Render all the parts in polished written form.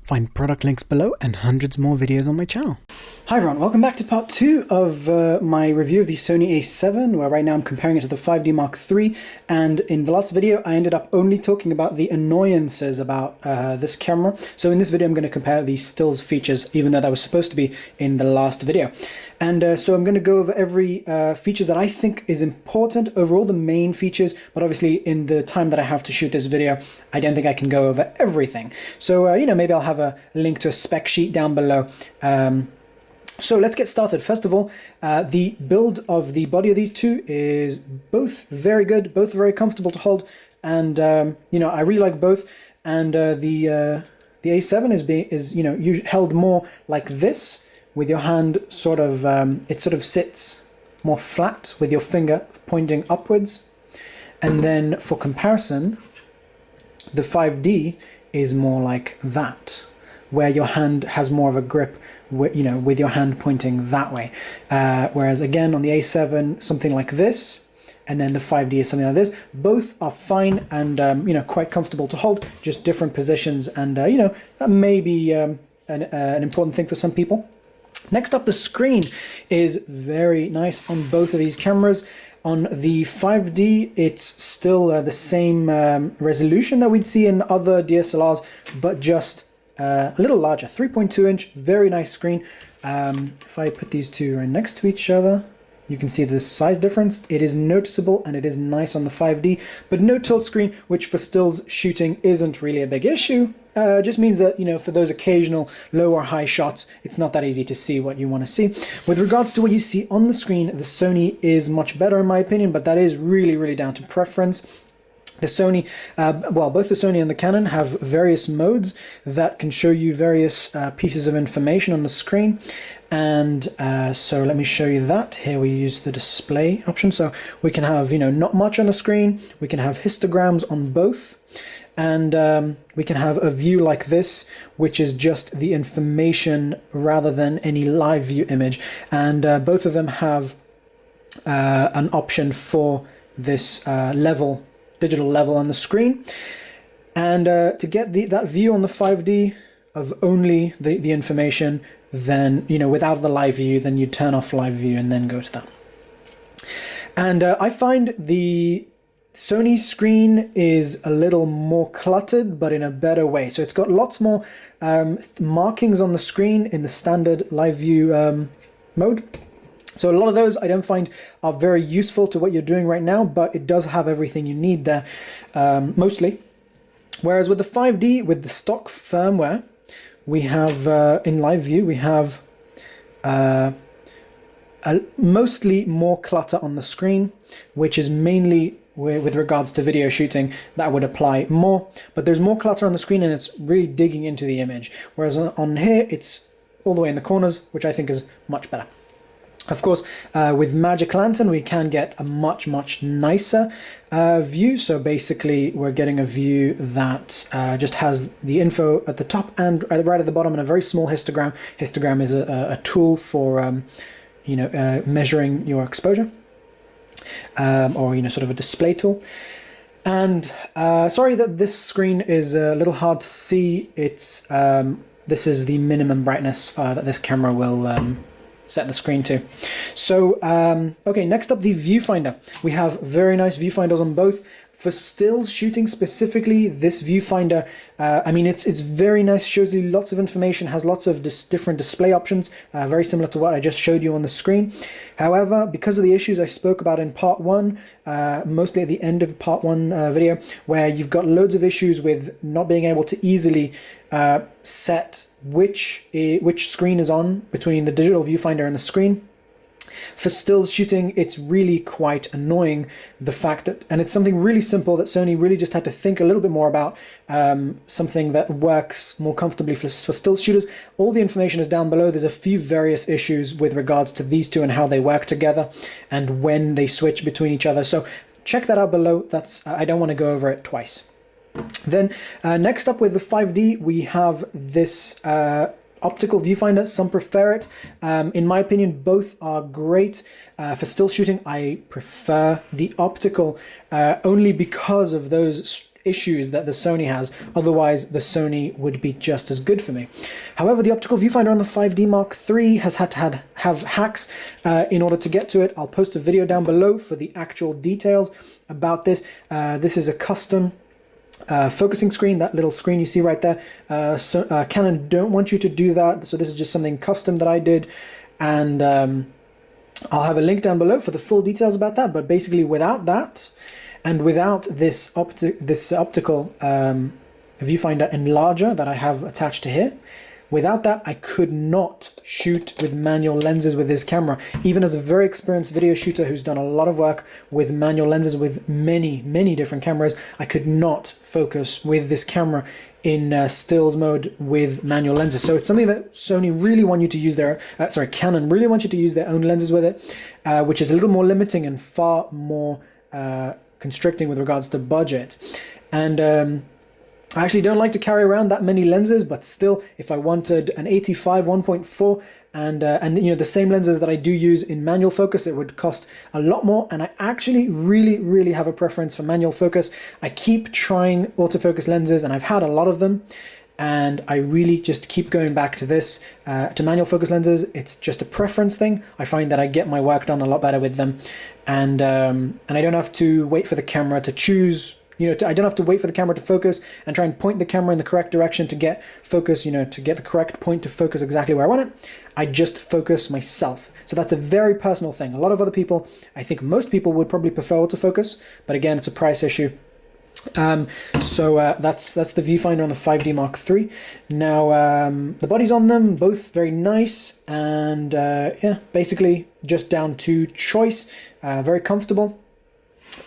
Find product links below and hundreds more videos on my channel. Hi everyone, welcome back to part 2 of my review of the Sony A7, where right now I'm comparing it to the 5D Mark III, and in the last video I ended up only talking about the annoyances about this camera. So in this video I'm going to compare the stills features, even though that was supposed to be in the last video. And so I'm going to go over every feature that I think is important, overall the main features, but obviously in the time that I have to shoot this video, I don't think I can go over everything. So, maybe I'll have a link to a spec sheet down below. So let's get started. First of all, the build of the body of these two is both very good, both very comfortable to hold, and I really like both. And the A7 is held more like this, with your hand sort of it sort of sits more flat with your finger pointing upwards. And then for comparison, the 5D is more like that, where your hand has more of a grip, with your hand pointing that way. Whereas again on the A7, something like this, and then the 5D is something like this. Both are fine and quite comfortable to hold, just different positions, and that may be an important thing for some people. Next up, the screen is very nice on both of these cameras. On the 5D, it's still the same resolution that we'd see in other DSLRs, but just a little larger, 3.2 inch, very nice screen. If I put these two right next to each other, you can see the size difference. It is noticeable and it is nice on the 5D, but no tilt screen, which for stills shooting isn't really a big issue. It just means that, for those occasional low or high shots, it's not that easy to see what you want to see. With regards to what you see on the screen, the Sony is much better in my opinion, but that is really down to preference. The Sony, both the Sony and the Canon have various modes that can show you various pieces of information on the screen. And so let me show you that. Here we use the display option. So we can have, not much on the screen. We can have histograms on both. And we can have a view like this, which is just the information rather than any live view image. And both of them have an option for this digital level on the screen. And to get that view on the 5D of only the information, then, without the live view, then you turn off live view and then go to that. And I find the Sony screen is a little more cluttered, but in a better way. So it's got lots more markings on the screen in the standard live view mode. So a lot of those I don't find are very useful to what you're doing right now, but it does have everything you need there, mostly. Whereas with the 5D, with the stock firmware, we have, in live view, we have mostly more clutter on the screen, which is mainly with regards to video shooting, that would apply more. But there's more clutter on the screen and it's really digging into the image. Whereas on here, it's all the way in the corners, which I think is much better. Of course, with Magic Lantern, we can get a much nicer view. So basically, we're getting a view that just has the info at the top and right at the bottom, and a very small histogram. Histogram is a tool for measuring your exposure, or sort of a display tool. And sorry that this screen is a little hard to see. It's this is the minimum brightness that this camera will set the screen to. So okay, next up, the viewfinder. We have very nice viewfinders on both. For stills shooting specifically, this viewfinder, it's very nice, shows you lots of information, has lots of different display options, very similar to what I just showed you on the screen. However, because of the issues I spoke about in part 1, mostly at the end of part 1 video, where you've got loads of issues with not being able to easily set which screen is on between the digital viewfinder and the screen. For stills shooting, it's really quite annoying, the fact that, and it's something really simple that Sony really just had to think a little bit more about, something that works more comfortably for stills shooters. All the information is down below. There's a few various issues with regards to these two and how they work together and when they switch between each other. So check that out below. That's I don't want to go over it twice. Then next up with the 5D, we have this optical viewfinder. Some prefer it. In my opinion, both are great. For still shooting, I prefer the optical only because of those issues that the Sony has. Otherwise, the Sony would be just as good for me. However, the optical viewfinder on the 5D Mark III has had to have hacks in order to get to it. I'll post a video down below for the actual details about this. This is a custom focusing screen, that little screen you see right there. Canon don't want you to do that, so this is just something custom that I did, and I'll have a link down below for the full details about that. But basically, without that, and without this optical viewfinder enlarger that I have attached to here, without that, I could not shoot with manual lenses with this camera. Even as a very experienced video shooter who's done a lot of work with manual lenses with many different cameras, I could not focus with this camera in stills mode with manual lenses. So it's something that Sony really want you to use their, Canon really want you to use their own lenses with it, which is a little more limiting and far more constricting with regards to budget. And I actually don't like to carry around that many lenses, but still, if I wanted an 85 1.4 and you know, the same lenses that I do use in manual focus, it would cost a lot more. And I actually really have a preference for manual focus. I keep trying autofocus lenses, and I've had a lot of them, and I really just keep going back to this, to manual focus lenses. It's just a preference thing. I find that I get my work done a lot better with them, and I don't have to wait for the camera to choose. You know, I don't have to wait for the camera to focus and try and point the camera in the correct direction to get focus, you know, to get the correct point to focus exactly where I want it. I just focus myself. So that's a very personal thing. A lot of other people, I think most people would probably prefer autofocus, but again, it's a price issue. That's the viewfinder on the 5D Mark III. Now, the bodies on them, both very nice, and yeah, basically just down to choice, very comfortable.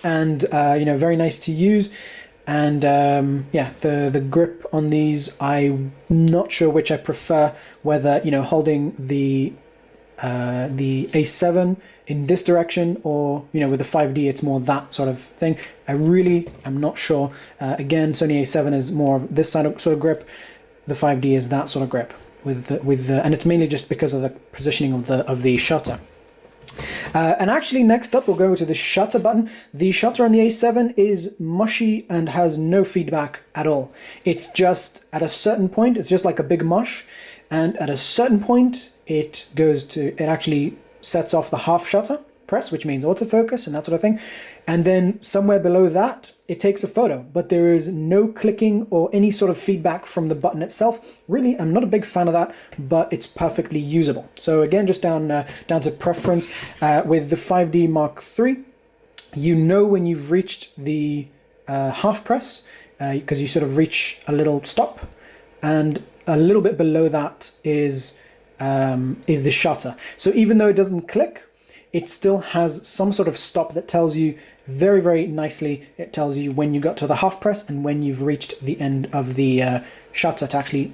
And you know, very nice to use. And yeah, the grip on these, I'm not sure which I prefer, whether, you know, holding the A7 in this direction, or, you know, with the 5D it's more that sort of thing. I really am not sure. Again, Sony A7 is more of this sort of grip. The 5D is that sort of grip and it's mainly just because of the positioning of the shutter. And actually, next up, we'll go to the shutter button. The shutter on the A7 is mushy and has no feedback at all. It's just, at a certain point, it's just like a big mush. And at a certain point, it actually sets off the half shutter press, which means autofocus and that sort of thing. And then somewhere below that, it takes a photo, but there is no clicking or any sort of feedback from the button itself. Really, I'm not a big fan of that, but it's perfectly usable. So again, just down to preference. With the 5D Mark III, you know when you've reached the half press, because you sort of reach a little stop, and a little bit below that is the shutter. So even though it doesn't click, it still has some sort of stop that tells you very nicely, it tells you when you got to the half press and when you've reached the end of the shutter to actually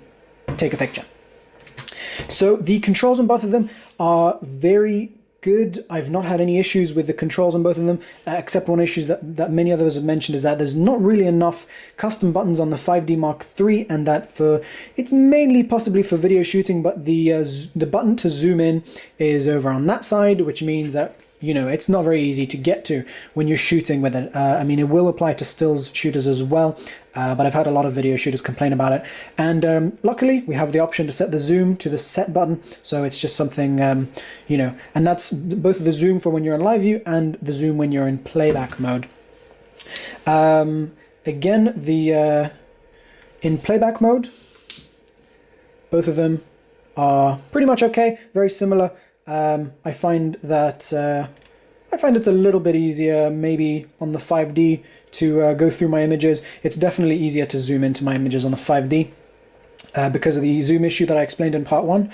take a picture. So the controls on both of them are very good. I've not had any issues with the controls on both of them, except one issue that many others have mentioned, is that there's not really enough custom buttons on the 5D Mark III, and that it's mainly possibly for video shooting, but the button to zoom in is over on that side, which means that, you know, it's not very easy to get to when you're shooting with it. I mean, it will apply to stills shooters as well, but I've had a lot of video shooters complain about it. And luckily, we have the option to set the zoom to the set button, so it's just something, you know, and that's both the zoom for when you're in live view and the zoom when you're in playback mode. Again, in playback mode, both of them are pretty much okay, very similar. I find that it's a little bit easier maybe on the 5D to go through my images. It's definitely easier to zoom into my images on the 5D because of the zoom issue that I explained in part 1.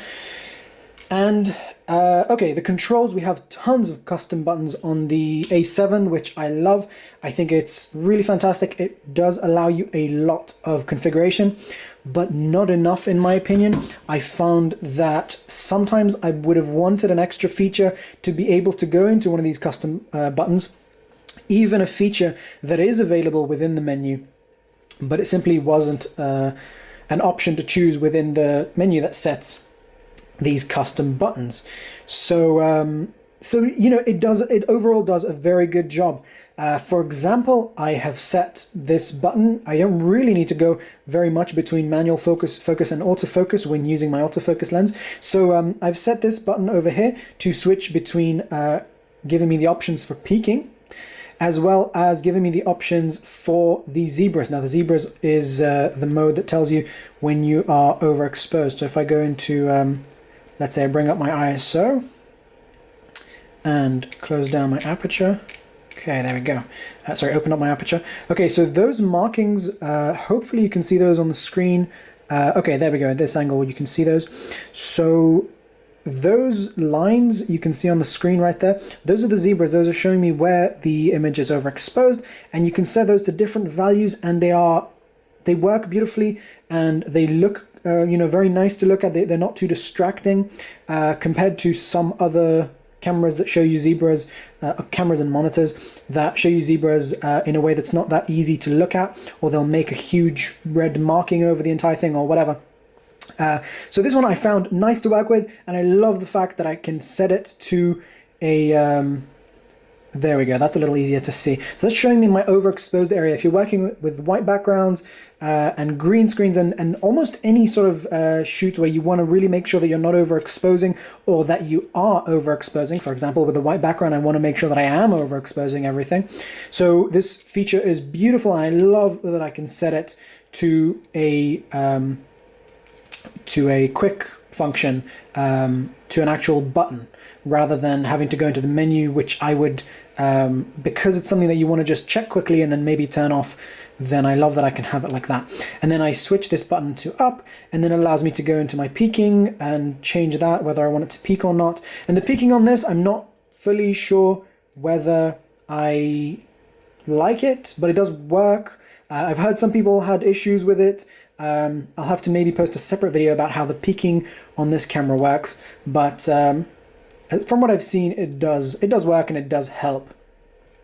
And okay, the controls, we have tons of custom buttons on the A7, which I love. I think it's really fantastic. It does allow you a lot of configuration, but not enough in my opinion. I found that sometimes I would have wanted an extra feature to be able to go into one of these custom buttons, even a feature that is available within the menu, but it simply wasn't an option to choose within the menu that sets these custom buttons. So So, you know, it overall does a very good job. For example, I have set this button. I don't really need to go very much between manual focus, and autofocus when using my autofocus lens. So I've set this button over here to switch between giving me the options for peaking, as well as giving me the options for the zebras. Now the zebras is the mode that tells you when you are overexposed. So if I go into, let's say I bring up my ISO and close down my aperture. Okay, there we go. Sorry, open up my aperture. Okay, so those markings, hopefully you can see those on the screen. Okay, there we go. At this angle, you can see those. So those lines you can see on the screen right there, those are the zebras. Those are showing me where the image is overexposed, and you can set those to different values, and they work beautifully, and they look you know, very nice to look at. They're not too distracting compared to some other cameras that show you zebras, cameras and monitors that show you zebras in a way that's not that easy to look at, or they'll make a huge red marking over the entire thing or whatever. So this one I found nice to work with, and I love the fact that I can set it to a there we go, that's a little easier to see. So that's showing me my overexposed area. If you're working with white backgrounds and green screens and almost any sort of shoot where you want to really make sure that you're not overexposing, or that you are overexposing, for example, with a white background, I want to make sure that I am overexposing everything. So this feature is beautiful, and I love that I can set it to a quick function, to an actual button, rather than having to go into the menu, which I would, because it's something that you want to just check quickly and then maybe turn off, then I love that I can have it like that. And then I switch this button to up, and then it allows me to go into my peaking and change that, whether I want it to peak or not. And the peaking on this, I'm not fully sure whether I like it, but it does work. I've heard some people had issues with it. I'll have to maybe post a separate video about how the peaking on this camera works, but from what I've seen, it does work, and it does help.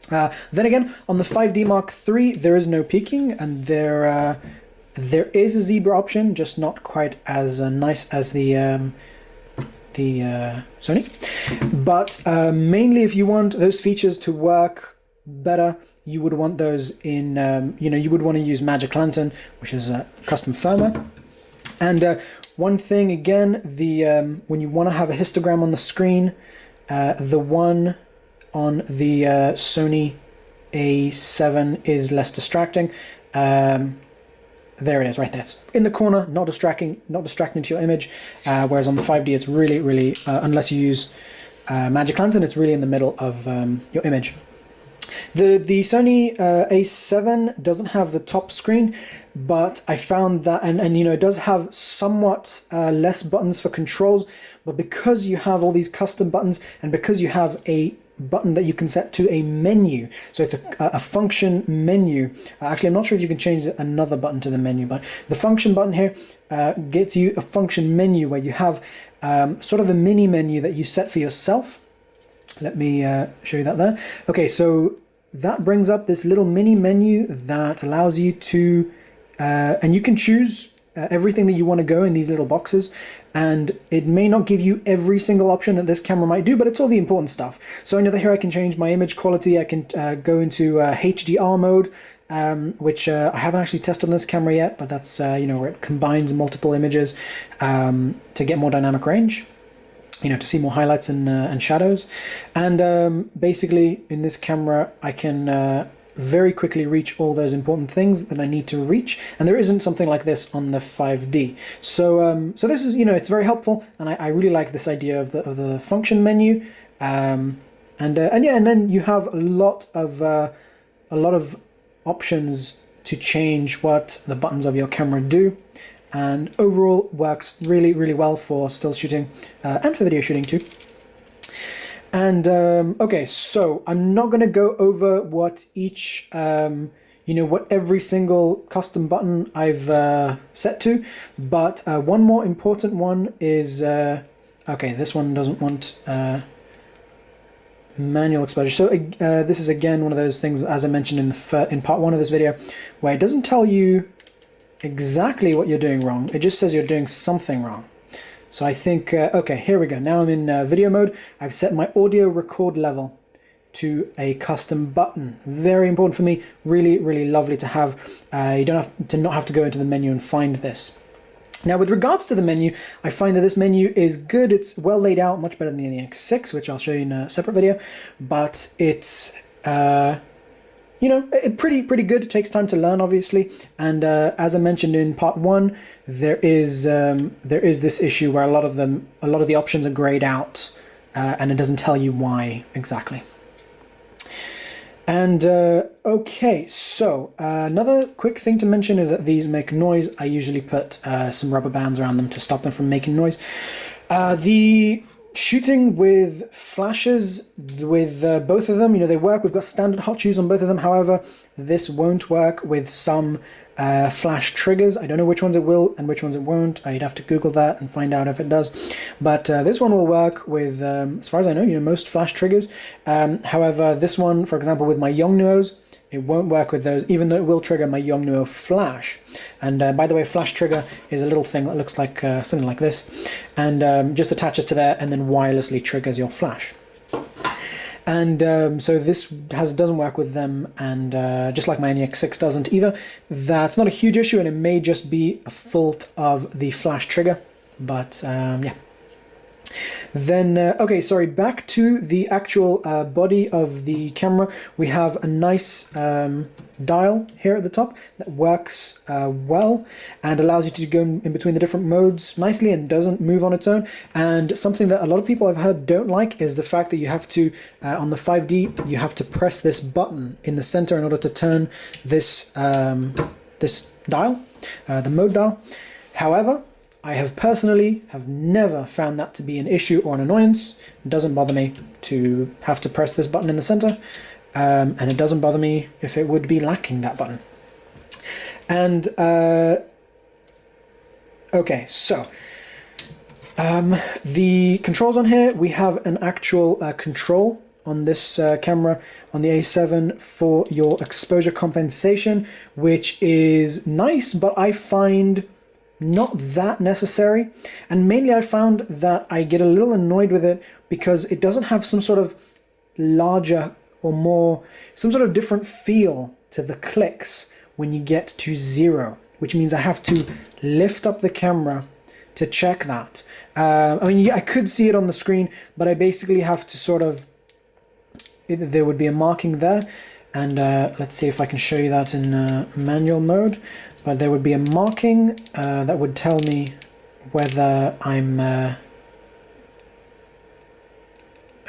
Then again, on the 5D Mark III, there is no peaking, and there is a zebra option, just not quite as nice as the Sony. But mainly, if you want those features to work better, you would want those in, you know, you would want to use Magic Lantern, which is a custom firmware. And one thing again, when you want to have a histogram on the screen, the one on the Sony A7 is less distracting. There it is, right there. It's in the corner, not distracting to your image. Whereas on the 5D, it's really, unless you use Magic Lantern, it's really in the middle of your image. The Sony A7 doesn't have the top screen, but I found that, and you know, it does have somewhat less buttons for controls, but because you have all these custom buttons, and because you have a button that you can set to a menu, so it's a function menu. Actually, I'm not sure if you can change another button to the menu, but the function button here gets you a function menu where you have sort of a mini menu that you set for yourself. Let me show you that there. Okay, so that brings up this little mini menu that allows you to, and you can choose everything that you want to go in these little boxes, and it may not give you every single option that this camera might do, but it's all the important stuff. So under here I can change my image quality, I can go into HDR mode, which I haven't actually tested on this camera yet, but that's you know, where it combines multiple images to get more dynamic range, you know, to see more highlights and shadows. And basically in this camera I can very quickly reach all those important things that I need to reach, and there isn't something like this on the 5D. So so this is, you know, it's very helpful, and I really like this idea of the function menu. And yeah, and then you have a lot of options to change what the buttons of your camera do, and overall works really well for still shooting and for video shooting too. And okay, so I'm not going to go over what each, you know, what every single custom button I've set to, but one more important one is, okay, this one doesn't want manual exposure. So this is again one of those things, as I mentioned in part one of this video, where it doesn't tell you exactly what you're doing wrong. It just says you're doing something wrong. So I think, okay, here we go. Now I'm in video mode. I've set my audio record level to a custom button. Very important for me. Really, really lovely to have. You don't have to not have to go into the menu and find this. Now, with regards to the menu, I find that this menu is good. It's well laid out, much better than the NEX-6, which I'll show you in a separate video. But it's, you know, pretty good. It takes time to learn, obviously. And as I mentioned in part 1, there is this issue where a lot of the options are grayed out, and it doesn't tell you why exactly. And okay, so another quick thing to mention is that these make noise. I usually put some rubber bands around them to stop them from making noise. The shooting with flashes with both of them, you know, they work. We've got standard hot shoes on both of them. However, this won't work with some flash triggers. I don't know which ones it will and which ones it won't. You'd have to Google that and find out if it does. But this one will work with, as far as I know, you know, most flash triggers. However, this one, for example, with my Yongnuos, it won't work with those, even though it will trigger my Yongnuo flash. And by the way, flash trigger is a little thing that looks like something like this, and just attaches to there and then wirelessly triggers your flash. And so this doesn't work with them, and just like my NEX-6 doesn't either. That's not a huge issue, and it may just be a fault of the flash trigger, but yeah. Then, okay, sorry, back to the actual body of the camera. We have a nice dial here at the top that works well and allows you to go in between the different modes nicely and doesn't move on its own. And something that a lot of people I've heard don't like is the fact that you have to, on the 5D, you have to press this button in the center in order to turn this, this dial, the mode dial. However, I have personally never found that to be an issue or an annoyance. It doesn't bother me to have to press this button in the center, and it doesn't bother me if it would be lacking that button. And okay, so the controls on here, we have an actual control on this camera on the A7 for your exposure compensation, which is nice, but I find not that necessary. And mainly I found that I get a little annoyed with it because it doesn't have some sort of larger or more, some sort of different feel to the clicks when you get to 0, which means I have to lift up the camera to check that. I mean, yeah, I could see it on the screen, but I basically have to sort of, there would be a marking there, and let's see if I can show you that in manual mode. But there would be a marking that would tell me whether I'm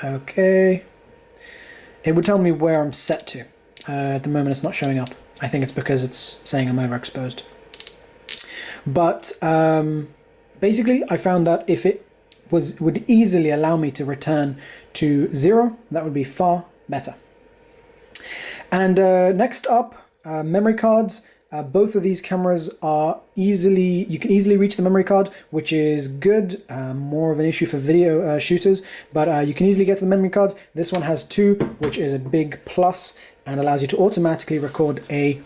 okay. It would tell me where I'm set to. At the moment it's not showing up. I think it's because it's saying I'm overexposed. But basically I found that if it would easily allow me to return to 0, that would be far better. And next up, memory cards. Both of these cameras are you can easily reach the memory card, which is good. More of an issue for video shooters, but you can easily get to the memory cards. This one has 2, which is a big plus and allows you to automatically record a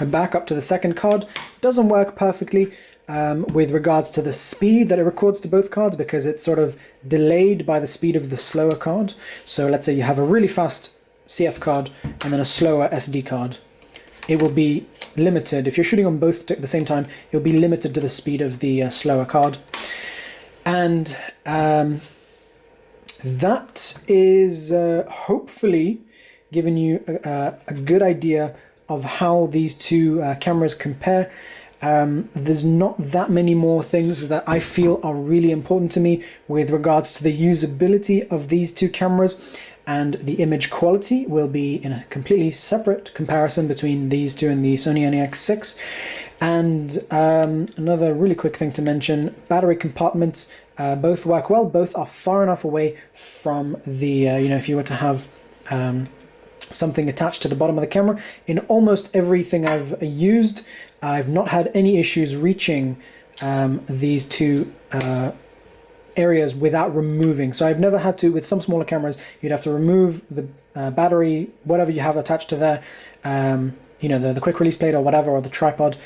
backup to the second card. Doesn't work perfectly with regards to the speed that it records to both cards, because it's sort of delayed by the speed of the slower card. So let's say you have a really fast CF card and then a slower SD card. It will be limited. If you're shooting on both at the same time, it will be limited to the speed of the slower card. And that is hopefully giving you a good idea of how these two cameras compare. There's not that many more things that I feel are really important to me with regards to the usability of these two cameras. And the image quality will be in a completely separate comparison between these two and the Sony NEX-6. And another really quick thing to mention, battery compartments both work well. Both are far enough away from the, you know, if you were to have something attached to the bottom of the camera. In almost everything I've used, I've not had any issues reaching these two areas without removing. So I've never had to, with some smaller cameras, you'd have to remove the battery, whatever you have attached to there, you know, the quick release plate or whatever, or the tripod,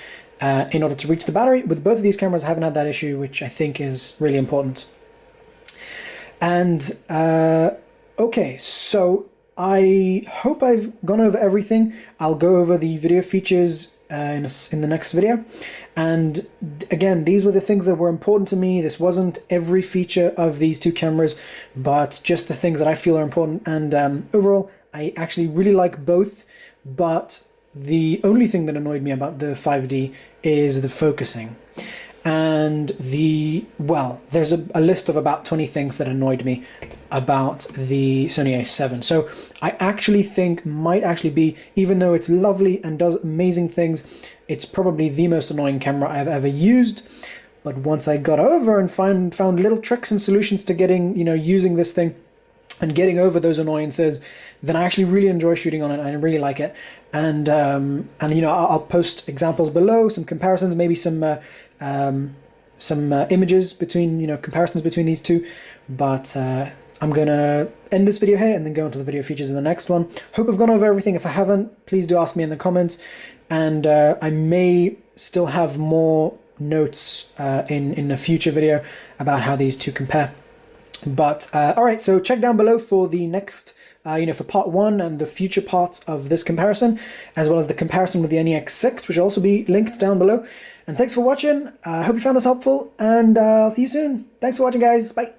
in order to reach the battery. With both of these cameras, I haven't had that issue, which I think is really important. And okay, so I hope I've gone over everything. I'll go over the video features in the next video. And again, these were the things that were important to me. This wasn't every feature of these two cameras, but just the things that I feel are important. And overall, I actually really like both, but the only thing that annoyed me about the 5D is the focusing. And well, there's a list of about 20 things that annoyed me about the Sony A7. So I actually think might actually be, even though it's lovely and does amazing things, it's probably the most annoying camera I've ever used. But once I got over and found little tricks and solutions to getting, using this thing and getting over those annoyances, then I actually really enjoy shooting on it. I really like it. And I'll post examples below, some comparisons, maybe some images between, comparisons between these two. But I'm gonna end this video here and then go into the video features in the next one. Hope I've gone over everything. If I haven't, please do ask me in the comments. And I may still have more notes in a future video about how these two compare. But all right, so check down below for the next, for part 1 and the future parts of this comparison, as well as the comparison with the NEX-6, which will also be linked down below. And thanks for watching. I hope you found this helpful, and I'll see you soon. Thanks for watching, guys. Bye.